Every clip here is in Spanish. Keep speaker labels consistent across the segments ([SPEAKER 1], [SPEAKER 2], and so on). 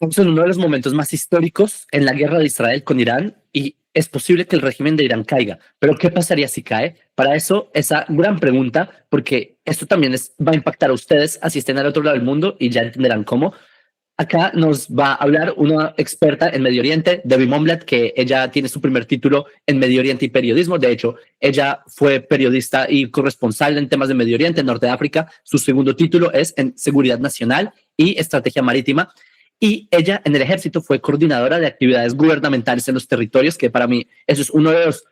[SPEAKER 1] Estamos en uno de los momentos más históricos en la guerra de Israel con Irán y es posible que el régimen de Irán caiga. Pero ¿qué pasaría si cae? Para eso, esa gran pregunta, porque esto también va a impactar a ustedes, así estén al otro lado del mundo y ya entenderán cómo. Acá nos va a hablar una experta en Medio Oriente, Debbie Momlat, que ella tiene su primer título en Medio Oriente y periodismo. De hecho, ella fue periodista y corresponsal en temas de Medio Oriente, en Norte de África. Su segundo título es en Seguridad Nacional y Estrategia Marítima. Y ella en el ejército fue coordinadora de actividades gubernamentales en los territorios, que para mí eso es uno de los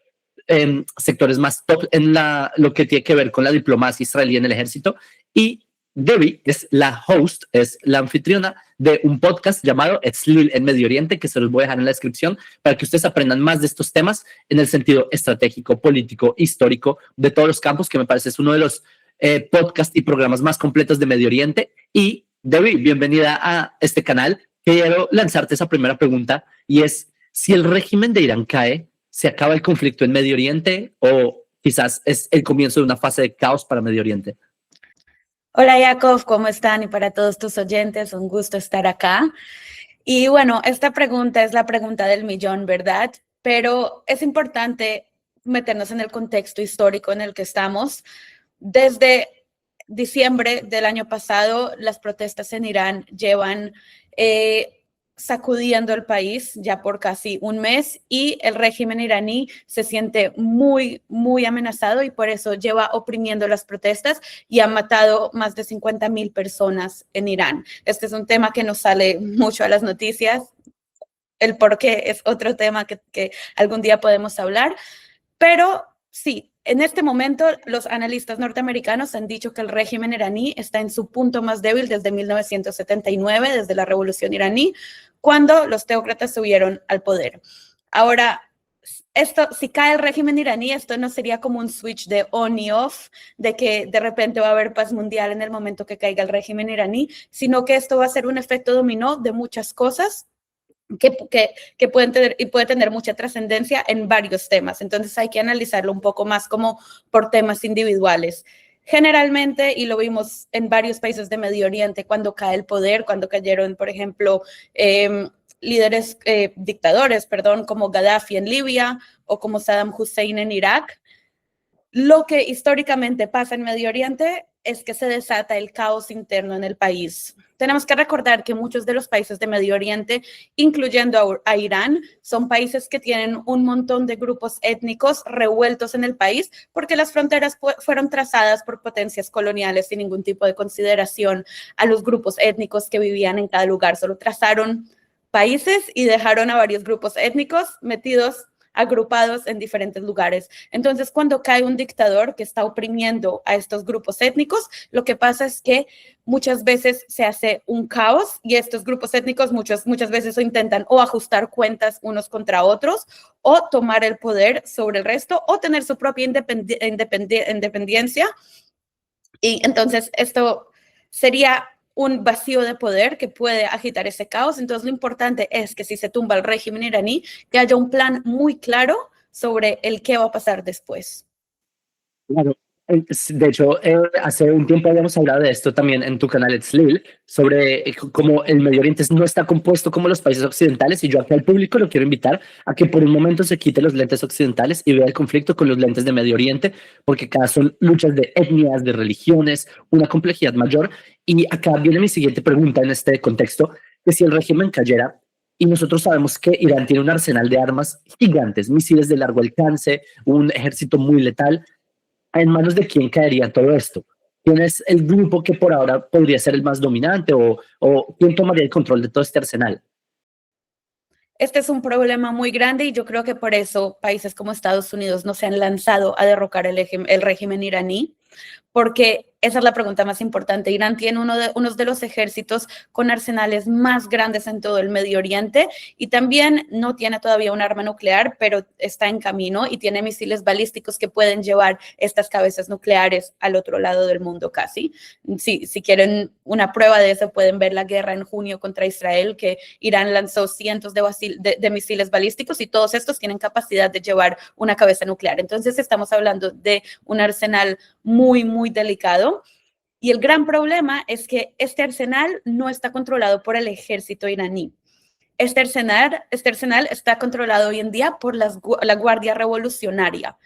[SPEAKER 1] sectores más top en lo que tiene que ver con la diplomacia israelí en el ejército. Y Debbie es la host, es la anfitriona de un podcast llamado Etzlil en Medio Oriente, que se los voy a dejar en la descripción para que ustedes aprendan más de estos temas en el sentido estratégico, político, histórico, de todos los campos, que me parece es uno de los podcasts y programas más completos de Medio Oriente. Y Debbie, bienvenida a este canal. Quiero lanzarte esa primera pregunta y es, si el régimen de Irán cae, ¿se acaba el conflicto en Medio Oriente o quizás es el comienzo de una fase de caos para Medio Oriente?
[SPEAKER 2] Hola Jacob, ¿cómo están? Y para todos tus oyentes, un gusto estar acá. Y bueno, esta pregunta es la pregunta del millón, ¿verdad? Pero es importante meternos en el contexto histórico en el que estamos. Desde diciembre del año pasado, las protestas en Irán llevan sacudiendo el país ya por casi un mes y el régimen iraní se siente muy, muy amenazado y por eso lleva oprimiendo las protestas y ha matado más de 50,000 personas en Irán. Este es un tema que nos sale mucho a las noticias. El por qué es otro tema que algún día podemos hablar, pero sí, en este momento los analistas norteamericanos han dicho que el régimen iraní está en su punto más débil desde 1979, desde la revolución iraní, cuando los teócratas subieron al poder. Ahora, si cae el régimen iraní, esto no sería como un switch de on y off, de que de repente va a haber paz mundial en el momento que caiga el régimen iraní, sino que esto va a ser un efecto dominó de muchas cosas que pueden tener y puede tener mucha trascendencia en varios temas. Entonces hay que analizarlo un poco más como por temas individuales. Generalmente, y lo vimos en varios países de Medio Oriente, cuando cae el poder, cuando cayeron, por ejemplo, dictadores, perdón, como Gaddafi en Libia o como Saddam Hussein en Irak, lo que históricamente pasa en Medio Oriente es que se desata el caos interno en el país. Tenemos que recordar que muchos de los países de Medio Oriente, incluyendo a Irán, son países que tienen un montón de grupos étnicos revueltos en el país porque las fronteras fueron trazadas por potencias coloniales sin ningún tipo de consideración a los grupos étnicos que vivían en cada lugar. Solo trazaron países y dejaron a varios grupos étnicos metidos agrupados en diferentes lugares. Entonces, cuando cae un dictador que está oprimiendo a estos grupos étnicos, lo que pasa es que muchas veces se hace un caos y estos grupos étnicos muchas veces intentan o ajustar cuentas unos contra otros o tomar el poder sobre el resto o tener su propia independencia. Y entonces esto sería un vacío de poder que puede agitar ese caos. Entonces lo importante es que si se tumba el régimen iraní, que haya un plan muy claro sobre el qué va a pasar después.
[SPEAKER 1] Claro. De hecho, hace un tiempo habíamos hablado de esto también en tu canal Etzlil, sobre cómo el Medio Oriente no está compuesto como los países occidentales, y yo aquí al público lo quiero invitar a que por un momento se quite los lentes occidentales y vea el conflicto con los lentes de Medio Oriente, porque cada son luchas de etnias, de religiones, una complejidad mayor. Y acá viene mi siguiente pregunta en este contexto, que si el régimen cayera, y nosotros sabemos que Irán tiene un arsenal de armas gigantes, misiles de largo alcance, un ejército muy letal, ¿en manos de quién caería todo esto? ¿Quién es el grupo que por ahora podría ser el más dominante o quién tomaría el control de todo este arsenal?
[SPEAKER 2] Este es un problema muy grande y yo creo que por eso países como Estados Unidos no se han lanzado a derrocar el régimen iraní, porque esa es la pregunta más importante. Irán tiene uno de los ejércitos con arsenales más grandes en todo el Medio Oriente y también no tiene todavía un arma nuclear, pero está en camino y tiene misiles balísticos que pueden llevar estas cabezas nucleares al otro lado del mundo casi. Si quieren una prueba de eso, pueden ver la guerra en junio contra Israel, que Irán lanzó cientos de misiles balísticos y todos estos tienen capacidad de llevar una cabeza nuclear. Entonces estamos hablando de un arsenal muy, muy delicado. Y el gran problema es que este arsenal no está controlado por el ejército iraní. Este arsenal está controlado hoy en día por la Guardia Revolucionaria.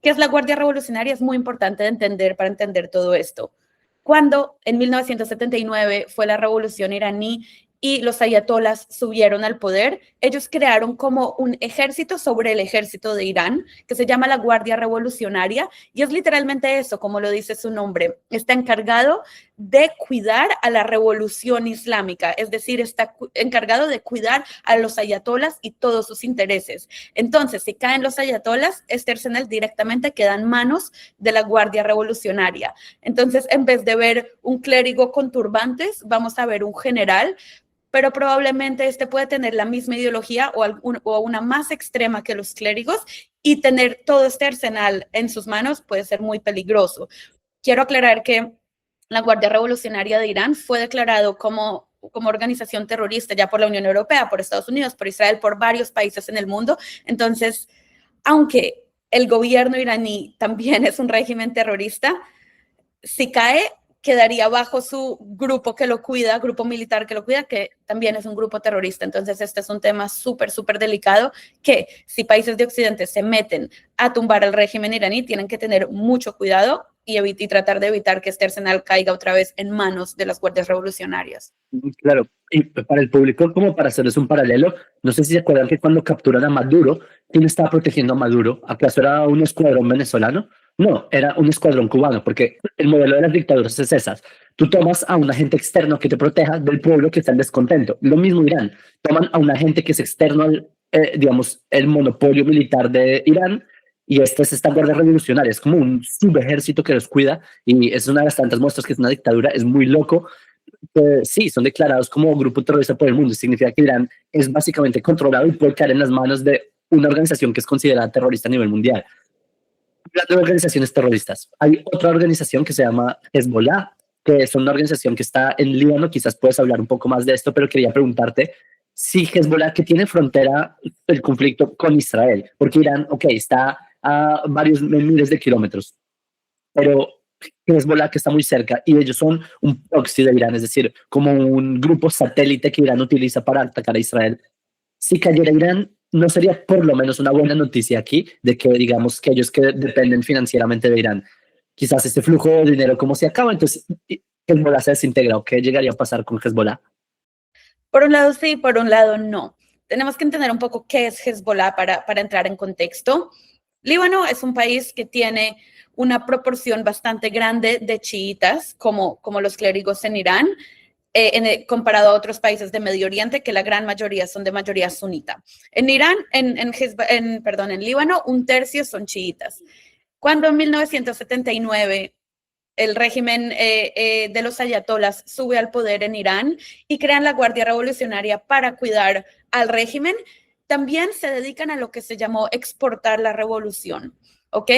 [SPEAKER 2] ¿Qué es la Guardia Revolucionaria? Es muy importante de entender para entender todo esto. Cuando en 1979 fue la revolución iraní y los ayatolás subieron al poder, ellos crearon como un ejército sobre el ejército de Irán, que se llama la Guardia Revolucionaria, y es literalmente eso, como lo dice su nombre. Está encargado de cuidar a la revolución islámica, es decir, está encargado de cuidar a los ayatolás y todos sus intereses. Entonces, si caen los ayatolás, este arsenal directamente queda en manos de la Guardia Revolucionaria. Entonces, en vez de ver un clérigo con turbantes, vamos a ver un general, pero probablemente este puede tener la misma ideología o una más extrema que los clérigos, y tener todo este arsenal en sus manos puede ser muy peligroso. Quiero aclarar que la Guardia Revolucionaria de Irán fue declarado como organización terrorista ya por la Unión Europea, por Estados Unidos, por Israel, por varios países en el mundo. Entonces, aunque el gobierno iraní también es un régimen terrorista, si cae, quedaría bajo su grupo que lo cuida, grupo militar que lo cuida, que también es un grupo terrorista. Entonces, este es un tema súper, súper delicado, que si países de Occidente se meten a tumbar al régimen iraní, tienen que tener mucho cuidado y tratar de evitar que este arsenal caiga otra vez en manos de las guardias revolucionarias.
[SPEAKER 1] Claro, y para el público, como para hacerles un paralelo, no sé si se acuerdan que cuando capturan a Maduro, ¿quién estaba protegiendo a Maduro? ¿Acaso era un escuadrón venezolano? No, era un escuadrón cubano, porque el modelo de las dictaduras es esa. Tú tomas a un agente externo que te proteja del pueblo que está en descontento. Lo mismo Irán, toman a un agente que es externo al, digamos, el monopolio militar de Irán, y esta es esta guardia revolucionaria, es como un subejército que los cuida, y es una de las tantas muestras que es una dictadura. Es muy loco. Sí, son declarados como grupo terrorista por el mundo. Significa que Irán es básicamente controlado y puede caer en las manos de una organización que es considerada terrorista a nivel mundial. Hablando de organizaciones terroristas, hay otra organización que se llama Hezbollah, que es una organización que está en Líbano. Quizás puedes hablar un poco más de esto, pero quería preguntarte si Hezbollah, que tiene frontera el conflicto con Israel, porque Irán, ok, está a varios miles de kilómetros, pero Hezbollah, que está muy cerca, y ellos son un proxy de Irán, es decir, como un grupo satélite que Irán utiliza para atacar a Israel. Si cayera Irán, no sería por lo menos una buena noticia aquí de que digamos que ellos que dependen financieramente de Irán, quizás ese flujo de dinero como se acaba, entonces Hezbollah se desintegra. ¿O qué llegaría a pasar con Hezbollah?
[SPEAKER 2] Por un lado sí, por un lado no. Tenemos que entender un poco qué es Hezbollah para entrar en contexto. Líbano es un país que tiene una proporción bastante grande de chiitas, como los clérigos en Irán, comparado a otros países de Medio Oriente, que la gran mayoría son de mayoría sunita. En Irán, en Líbano, un tercio son chiitas. Cuando en 1979 el régimen de los ayatolás sube al poder en Irán y crean la Guardia Revolucionaria para cuidar al régimen, también se dedican a lo que se llamó exportar la revolución, ¿ok?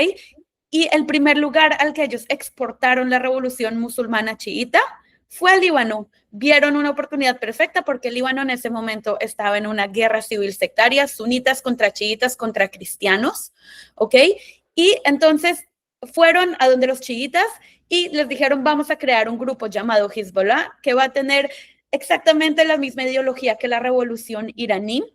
[SPEAKER 2] Y el primer lugar al que ellos exportaron la revolución musulmana chiita fue al Líbano. Vieron una oportunidad perfecta porque el Líbano en ese momento estaba en una guerra civil sectaria, sunitas contra chiitas contra cristianos, ¿ok? Y entonces fueron a donde los chiitas y les dijeron, vamos a crear un grupo llamado Hezbollah que va a tener exactamente la misma ideología que la revolución iraní,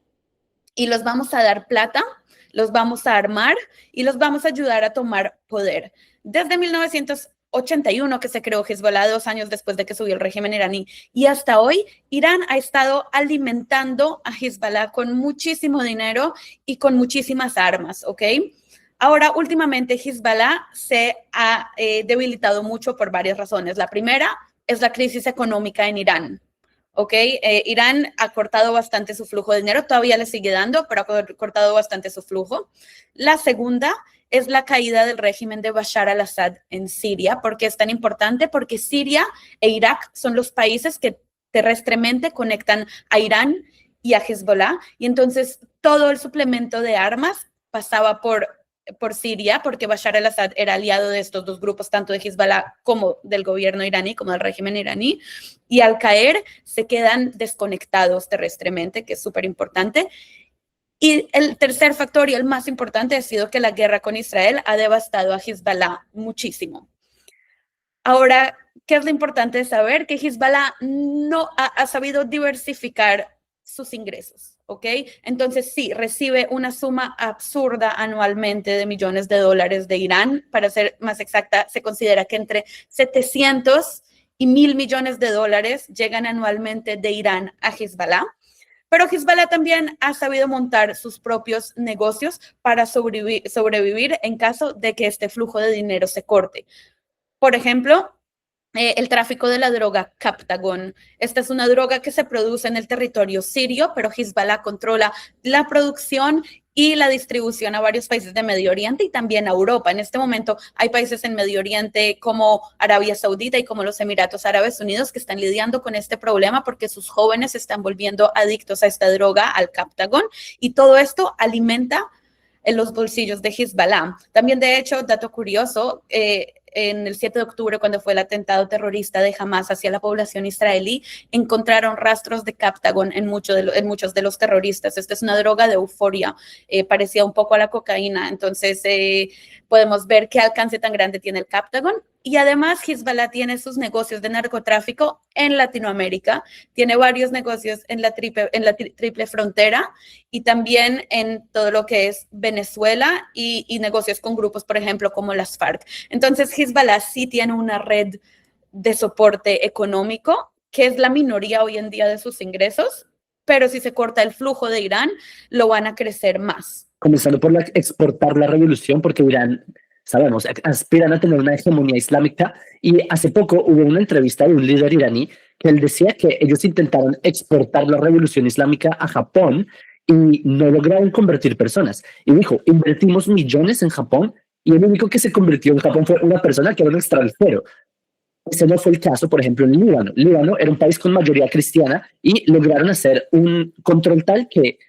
[SPEAKER 2] y los vamos a dar plata, los vamos a armar y los vamos a ayudar a tomar poder. Desde 1981 que se creó Hezbollah, 2 años después de que subió el régimen iraní, y hasta hoy Irán ha estado alimentando a Hezbollah con muchísimo dinero y con muchísimas armas, ¿ok? Ahora, últimamente Hezbollah se ha debilitado mucho por varias razones. La primera es la crisis económica en Irán. ¿Ok? Irán ha cortado bastante su flujo de dinero, todavía le sigue dando, pero ha cortado bastante su flujo. La segunda es la caída del régimen de Bashar al-Assad en Siria. ¿Por qué es tan importante? Porque Siria e Irak son los países que terrestremente conectan a Irán y a Hezbollah, y entonces todo el suplemento de armas pasaba por Siria, porque Bashar al-Assad era aliado de estos dos grupos, tanto de Hezbollah como del gobierno iraní, como del régimen iraní, y al caer se quedan desconectados terrestremente, que es súper importante. Y el tercer factor, y el más importante, ha sido que la guerra con Israel ha devastado a Hezbollah muchísimo. Ahora, ¿qué es lo importante de saber? Que Hezbollah no ha sabido diversificar sus ingresos, ¿ok? Entonces sí, recibe una suma absurda anualmente de millones de dólares de Irán. Para ser más exacta, se considera que entre 700 y 1.000 millones de dólares llegan anualmente de Irán a Hezbollah. Pero Hezbollah también ha sabido montar sus propios negocios para sobrevivir en caso de que este flujo de dinero se corte. Por ejemplo, el tráfico de la droga Captagon. Esta es una droga que se produce en el territorio sirio, pero Hezbollah controla la producción y la distribución a varios países de Medio Oriente y también a Europa. En este momento hay países en Medio Oriente como Arabia Saudita y como los Emiratos Árabes Unidos que están lidiando con este problema porque sus jóvenes se están volviendo adictos a esta droga, al Captagon, y todo esto alimenta en los bolsillos de Hezbollah. También, de hecho, dato curioso, en el 7 de octubre, cuando fue el atentado terrorista de Hamas hacia la población israelí, encontraron rastros de Captagon en muchos de los terroristas. Esta es una droga de euforia, parecía un poco a la cocaína. Entonces, podemos ver qué alcance tan grande tiene el Captagon. Y además, Hezbollah tiene sus negocios de narcotráfico en Latinoamérica, tiene varios negocios en la triple frontera y también en todo lo que es Venezuela y negocios con grupos, por ejemplo, como las FARC. Entonces, Hezbollah sí tiene una red de soporte económico, que es la minoría hoy en día de sus ingresos, pero si se corta el flujo de Irán, lo van a crecer más.
[SPEAKER 1] Comenzando por exportar la revolución, porque Irán, sabemos, aspiran a tener una hegemonía islámica, y hace poco hubo una entrevista de un líder iraní que él decía que ellos intentaron exportar la revolución islámica a Japón y no lograron convertir personas. Y dijo, invertimos millones en Japón y el único que se convirtió en Japón fue una persona que era un extranjero. Ese no fue el caso, por ejemplo, en Líbano. Líbano era un país con mayoría cristiana y lograron hacer un control tal que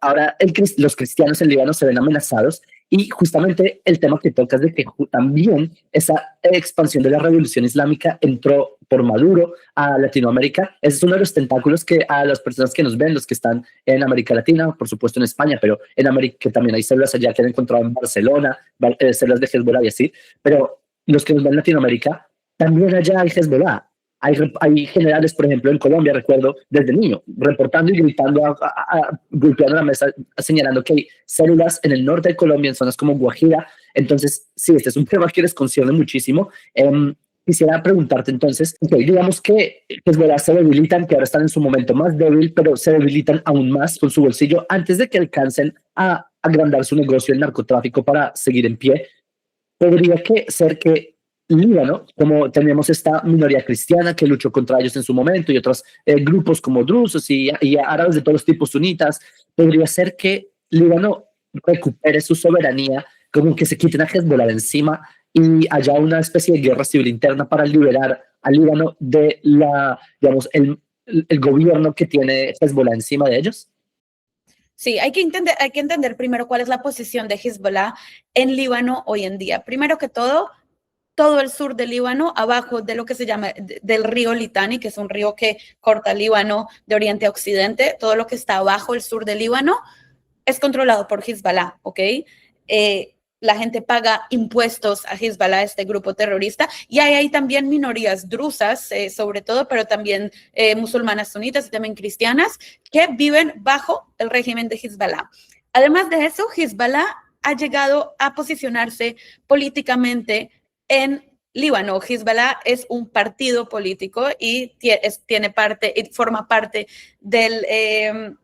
[SPEAKER 1] ahora los cristianos en Líbano se ven amenazados, y justamente el tema que tocas de que también esa expansión de la revolución islámica entró por Maduro a Latinoamérica. Ese es uno de los tentáculos que a las personas que nos ven, los que están en América Latina, por supuesto en España, pero en América que también hay células allá que han encontrado en Barcelona, células de Hezbollah y así, pero los que nos ven en Latinoamérica, también allá hay Hezbollah. Hay generales, por ejemplo, en Colombia, recuerdo, desde niño, reportando y gritando, golpeando la mesa, señalando que hay células en el norte de Colombia, en zonas como Guajira. Entonces, sí, este es un tema que les concierne muchísimo. Quisiera preguntarte entonces, digamos que Hezbollah se debilitan, que ahora están en su momento más débil, pero se debilitan aún más con su bolsillo antes de que alcancen a agrandar su negocio en narcotráfico para seguir en pie. Podría ser que Líbano, como tenemos esta minoría cristiana que luchó contra ellos en su momento y otros grupos como drusos y árabes de todos los tipos sunitas, podría ser que Líbano recupere su soberanía, como que se quiten a Hezbollah de encima y haya una especie de guerra civil interna para liberar a Líbano de el gobierno que tiene Hezbollah encima de ellos.
[SPEAKER 2] Sí, hay que entender primero cuál es la posición de Hezbollah en Líbano hoy en día. Primero que todo el sur del Líbano, abajo de lo que se llama del río Litani, que es un río que corta Líbano de oriente a occidente, todo lo que está abajo el sur del Líbano es controlado por Hezbollah, ¿ok? La gente paga impuestos a Hezbollah, este grupo terrorista, y hay también minorías drusas, sobre todo, pero también musulmanas sunitas y también cristianas, que viven bajo el régimen de Hezbollah. Además de eso, Hezbollah ha llegado a posicionarse políticamente en Líbano. Hezbollah es un partido político y forma parte del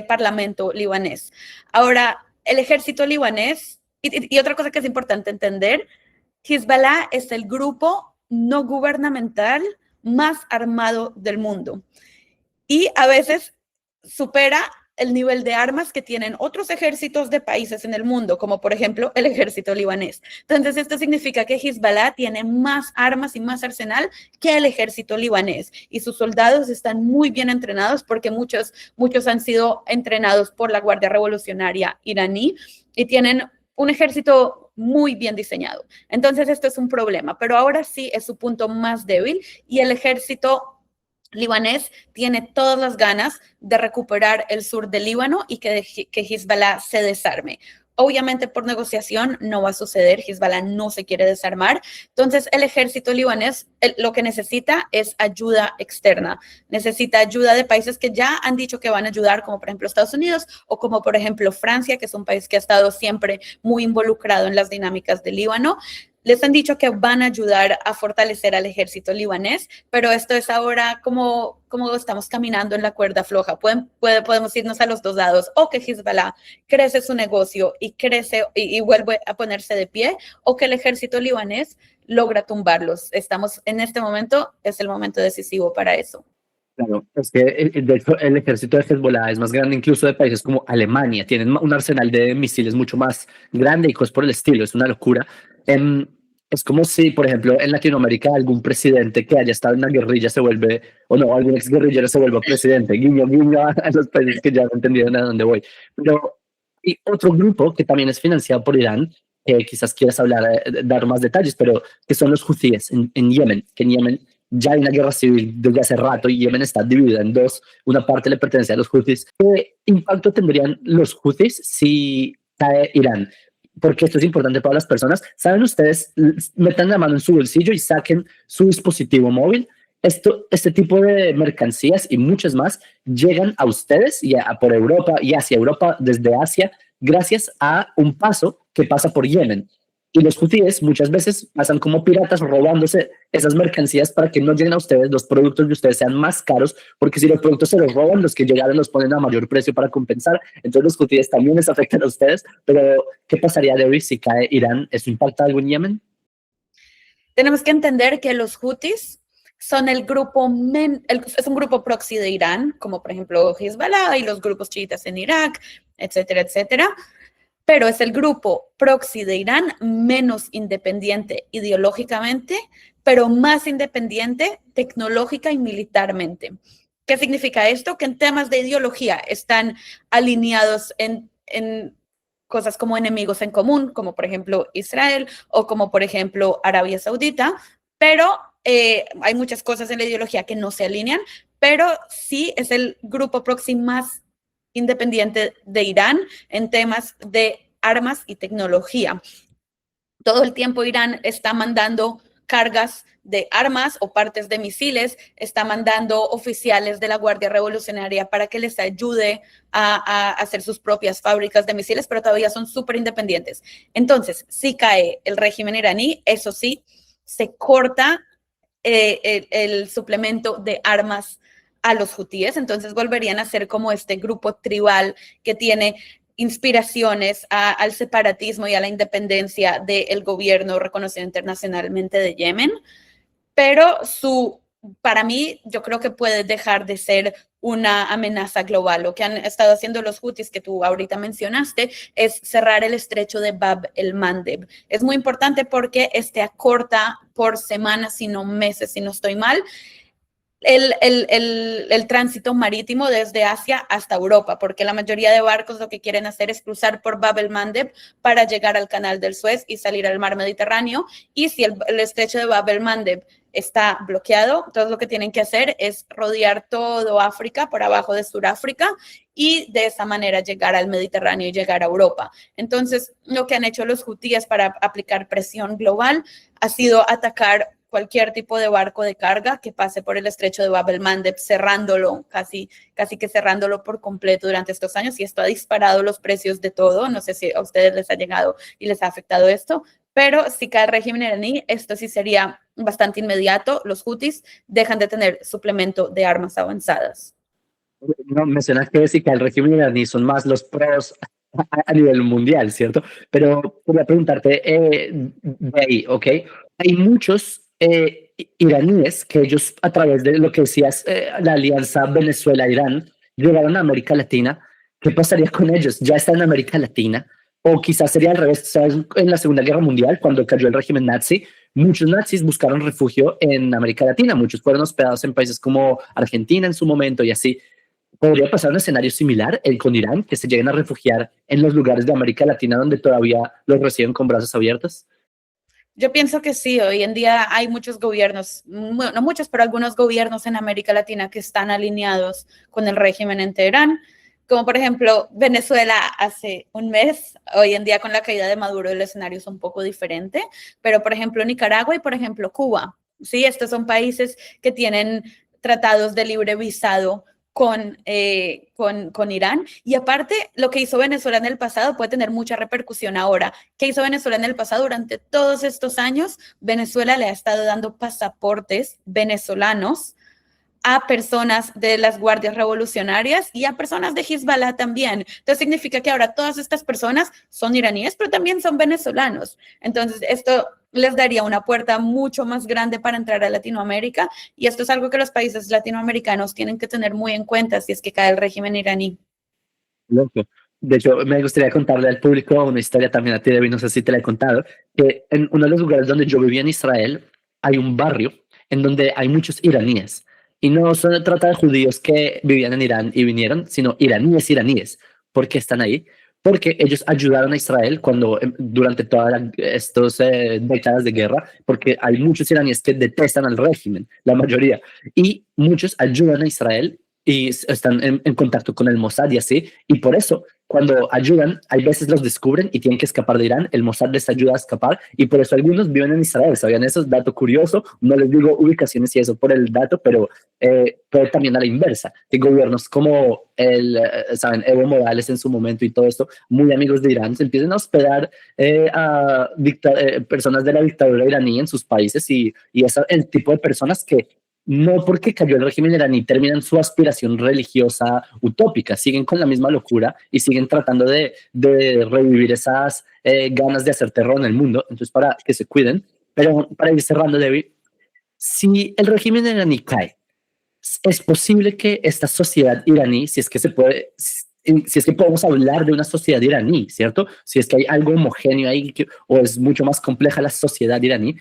[SPEAKER 2] parlamento libanés. Ahora, el ejército libanés, y otra cosa que es importante entender, Hezbollah es el grupo no gubernamental más armado del mundo y a veces supera el nivel de armas que tienen otros ejércitos de países en el mundo, como por ejemplo el ejército libanés. Entonces, esto significa que Hezbollah tiene más armas y más arsenal que el ejército libanés, y sus soldados están muy bien entrenados porque muchos han sido entrenados por la Guardia Revolucionaria iraní y tienen un ejército muy bien diseñado. Entonces, esto es un problema, pero ahora sí es su punto más débil, y el ejército libanés tiene todas las ganas de recuperar el sur del Líbano y que Hezbollah se desarme. obviamente por negociación no va a suceder, Hezbollah no se quiere desarmar, entonces el ejército libanés lo que necesita es ayuda externa, necesita ayuda de países que ya han dicho que van a ayudar, como por ejemplo Estados Unidos o como por ejemplo Francia, que es un país que ha estado siempre muy involucrado en las dinámicas del Líbano. Les han dicho que van a ayudar a fortalecer al ejército libanés, pero esto es ahora como estamos caminando en la cuerda floja. Podemos irnos a los dos lados, o que Hezbollah crece su negocio y crece y vuelve a ponerse de pie, o que el ejército libanés logra tumbarlos. Estamos en este momento, es el momento decisivo para eso.
[SPEAKER 1] Claro, es que de hecho el ejército de Hezbollah es más grande incluso de países como Alemania. Tienen un arsenal de misiles mucho más grande y cosas por el estilo. Es una locura. Es como si, por ejemplo, en Latinoamérica algún presidente que haya estado en la guerrilla se vuelve, o no, algún exguerrillero se vuelve presidente. Guiño, guiño a los países que ya no entendieron a dónde voy. Pero, y otro grupo que también es financiado por Irán, que quizás quieras hablar, dar más detalles, pero que son los hutíes en Yemen, que en Yemen ya hay una guerra civil desde hace rato y Yemen está dividida en dos. Una parte le pertenece a los hutíes. ¿Qué impacto tendrían los hutíes si cae Irán? Porque esto es importante para las personas. ¿Saben ustedes? Metan la mano en su bolsillo y saquen su dispositivo móvil. Este tipo de mercancías y muchas más llegan a ustedes y por Europa y hacia Europa desde Asia gracias a un paso que pasa por Yemen. Y los hutíes muchas veces pasan como piratas robándose esas mercancías para que no lleguen a ustedes, los productos de ustedes sean más caros, porque si los productos se los roban, los que llegaron los ponen a mayor precio para compensar. Entonces los hutíes también les afectan a ustedes. Pero, ¿qué pasaría de hoy si cae Irán? ¿Eso impacta algo en Yemen?
[SPEAKER 2] Tenemos que entender que los hutis son es un grupo proxy de Irán, como por ejemplo Hezbollah y los grupos chiitas en Irak, etcétera, etcétera. Pero es el grupo proxy de Irán menos independiente ideológicamente, pero más independiente tecnológica y militarmente. ¿Qué significa esto? Que en temas de ideología están alineados en cosas como enemigos en común, como por ejemplo Israel o como por ejemplo Arabia Saudita, pero hay muchas cosas en la ideología que no se alinean, pero sí es el grupo proxy más independiente de Irán en temas de armas y tecnología. Todo el tiempo Irán está mandando cargas de armas o partes de misiles, está mandando oficiales de la Guardia Revolucionaria para que les ayude a hacer sus propias fábricas de misiles, pero todavía son súper independientes. Entonces, si cae el régimen iraní, eso sí, se corta el suplemento de armas a los hutíes, entonces volverían a ser como este grupo tribal que tiene inspiraciones al separatismo y a la independencia del gobierno reconocido internacionalmente de Yemen, pero para mí yo creo que puede dejar de ser una amenaza global. Lo que han estado haciendo los hutis que tú ahorita mencionaste es cerrar el estrecho de Bab el-Mandeb. Es muy importante porque acorta por semanas, si no meses, si no estoy mal, el tránsito marítimo desde Asia hasta Europa, porque la mayoría de barcos lo que quieren hacer es cruzar por Bab el-Mandeb para llegar al canal del Suez y salir al mar Mediterráneo. Y si el estrecho de Bab el-Mandeb está bloqueado, entonces lo que tienen que hacer es rodear todo África por abajo de Sudáfrica y de esa manera llegar al Mediterráneo y llegar a Europa. Entonces, lo que han hecho los hutíes para aplicar presión global ha sido atacar cualquier tipo de barco de carga que pase por el estrecho de Bab el-Mandeb, cerrándolo, casi que cerrándolo por completo durante estos años, y esto ha disparado los precios de todo. No sé si a ustedes les ha llegado y les ha afectado esto, pero si cae el régimen iraní, esto sí sería bastante inmediato. Los hutis dejan de tener suplemento de armas avanzadas.
[SPEAKER 1] No, mencionas que sí que el régimen iraní son más los pros a nivel mundial, ¿cierto? Pero quería preguntarte de ahí, ¿ok? Hay muchos iraníes que ellos, a través de lo que decías, la alianza Venezuela-Irán, llegaron a América Latina. ¿Qué pasaría con ellos? ¿Ya están en América Latina? O quizás sería al revés. ¿Sabes? En la Segunda Guerra Mundial, cuando cayó el régimen nazi, muchos nazis buscaron refugio en América Latina. Muchos fueron hospedados en países como Argentina en su momento y así. ¿Podría pasar un escenario similar con Irán, que se lleguen a refugiar en los lugares de América Latina donde todavía los reciben con brazos abiertos?
[SPEAKER 2] Yo pienso que sí. Hoy en día hay muchos gobiernos, no muchos, pero algunos gobiernos en América Latina que están alineados con el régimen en Teherán. como por ejemplo Venezuela hace un mes, hoy en día con la caída de Maduro el escenario es un poco diferente, pero por ejemplo Nicaragua y por ejemplo Cuba, ¿sí? Estos son países que tienen tratados de libre visado con Irán. Y aparte, lo que hizo Venezuela en el pasado puede tener mucha repercusión ahora. ¿Qué hizo Venezuela en el pasado? Durante todos estos años, Venezuela le ha estado dando pasaportes venezolanos a personas de las guardias revolucionarias y a personas de Hezbollah también. Entonces significa que ahora todas estas personas son iraníes, pero también son venezolanos. Entonces esto les daría una puerta mucho más grande para entrar a Latinoamérica y esto es algo que los países latinoamericanos tienen que tener muy en cuenta si es que cae el régimen iraní.
[SPEAKER 1] Loco. De hecho, me gustaría contarle al público una historia también a ti, Debbie, no sé si te la he contado, que en uno de los lugares donde yo vivía en Israel hay un barrio en donde hay muchos iraníes. Y no se trata de judíos que vivían en Irán y vinieron, sino iraníes. ¿Por qué están ahí? Porque ellos ayudaron a Israel durante todas estas décadas de guerra, porque hay muchos iraníes que detestan al régimen, la mayoría, y muchos ayudan a Israel y están en contacto con el Mossad y así, y por eso cuando ayudan, hay veces los descubren y tienen que escapar de Irán, el Mossad les ayuda a escapar y por eso algunos viven en Israel, ¿sabían eso? Es dato curioso, no les digo ubicaciones y eso por el dato, pero también a la inversa, que gobiernos como ¿saben? Evo Morales en su momento y todo esto, muy amigos de Irán, se empiezan a hospedar personas de la dictadura iraní en sus países y es el tipo de personas que no porque cayó el régimen iraní terminan su aspiración religiosa utópica, siguen con la misma locura y siguen tratando de revivir esas ganas de hacer terror en el mundo, entonces para que se cuiden. Pero para ir cerrando, David, si el régimen iraní cae, es posible que esta sociedad iraní, si es que se puede, si es que podemos hablar de una sociedad iraní, ¿cierto? Si es que hay algo homogéneo ahí o es mucho más compleja la sociedad iraní,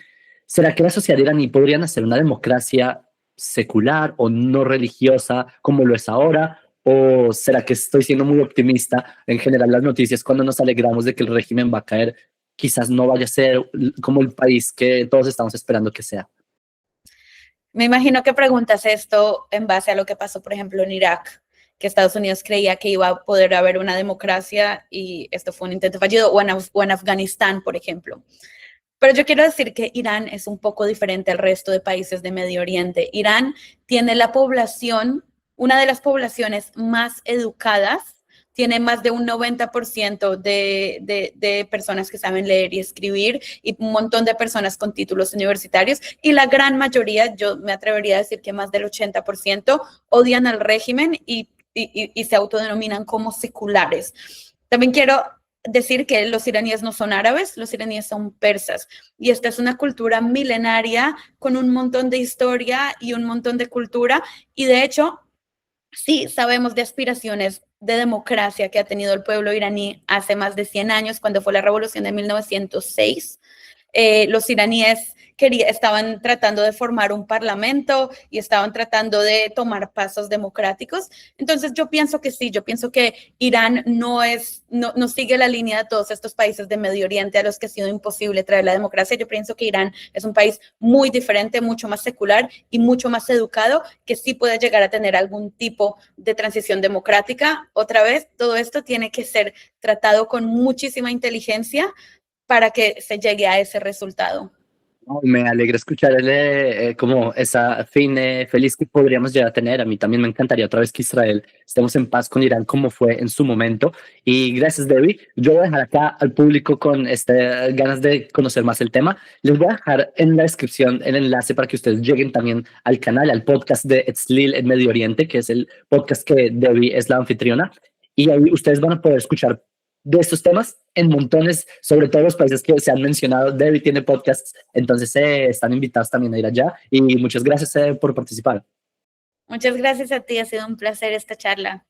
[SPEAKER 1] ¿será que la sociedad iraní podría nacer una democracia secular o no religiosa como lo es ahora? ¿O será que estoy siendo muy optimista? En general, las noticias, cuando nos alegramos de que el régimen va a caer, quizás no vaya a ser como el país que todos estamos esperando que sea.
[SPEAKER 2] Me imagino que preguntas esto en base a lo que pasó, por ejemplo, en Irak, que Estados Unidos creía que iba a poder haber una democracia y esto fue un intento fallido, o en Afganistán, por ejemplo. Pero yo quiero decir que Irán es un poco diferente al resto de países de Medio Oriente. Irán tiene la población, una de las poblaciones más educadas, tiene más de un 90% de personas que saben leer y escribir y un montón de personas con títulos universitarios y la gran mayoría, yo me atrevería a decir que más del 80% odian al régimen y se autodenominan como seculares. También quiero decir que los iraníes no son árabes, los iraníes son persas. Y esta es una cultura milenaria con un montón de historia y un montón de cultura. Y de hecho, sí sabemos de aspiraciones de democracia que ha tenido el pueblo iraní hace más de 100 años, cuando fue la revolución de 1906. Los iraníes estaban tratando de formar un parlamento y estaban tratando de tomar pasos democráticos. Entonces yo pienso que sí, yo pienso que Irán no sigue la línea de todos estos países de Medio Oriente a los que ha sido imposible traer la democracia. Yo pienso que Irán es un país muy diferente, mucho más secular y mucho más educado, que sí puede llegar a tener algún tipo de transición democrática. Otra vez, todo esto tiene que ser tratado con muchísima inteligencia para que se llegue a ese resultado.
[SPEAKER 1] Me alegra escuchar como esa fin feliz que podríamos llegar a tener. A mí también me encantaría otra vez que Israel estemos en paz con Irán como fue en su momento. Y gracias, Debbie. Yo voy a dejar acá al público con ganas de conocer más el tema. Les voy a dejar en la descripción el enlace para que ustedes lleguen también al canal, al podcast de Etzlil en Medio Oriente, que es el podcast que Debbie es la anfitriona. Y ahí ustedes van a poder escuchar de estos temas en montones, sobre todo los países que se han mencionado. Debbie tiene podcasts, entonces están invitados también a ir allá y muchas gracias por participar.
[SPEAKER 2] Muchas gracias a ti, ha sido un placer esta charla.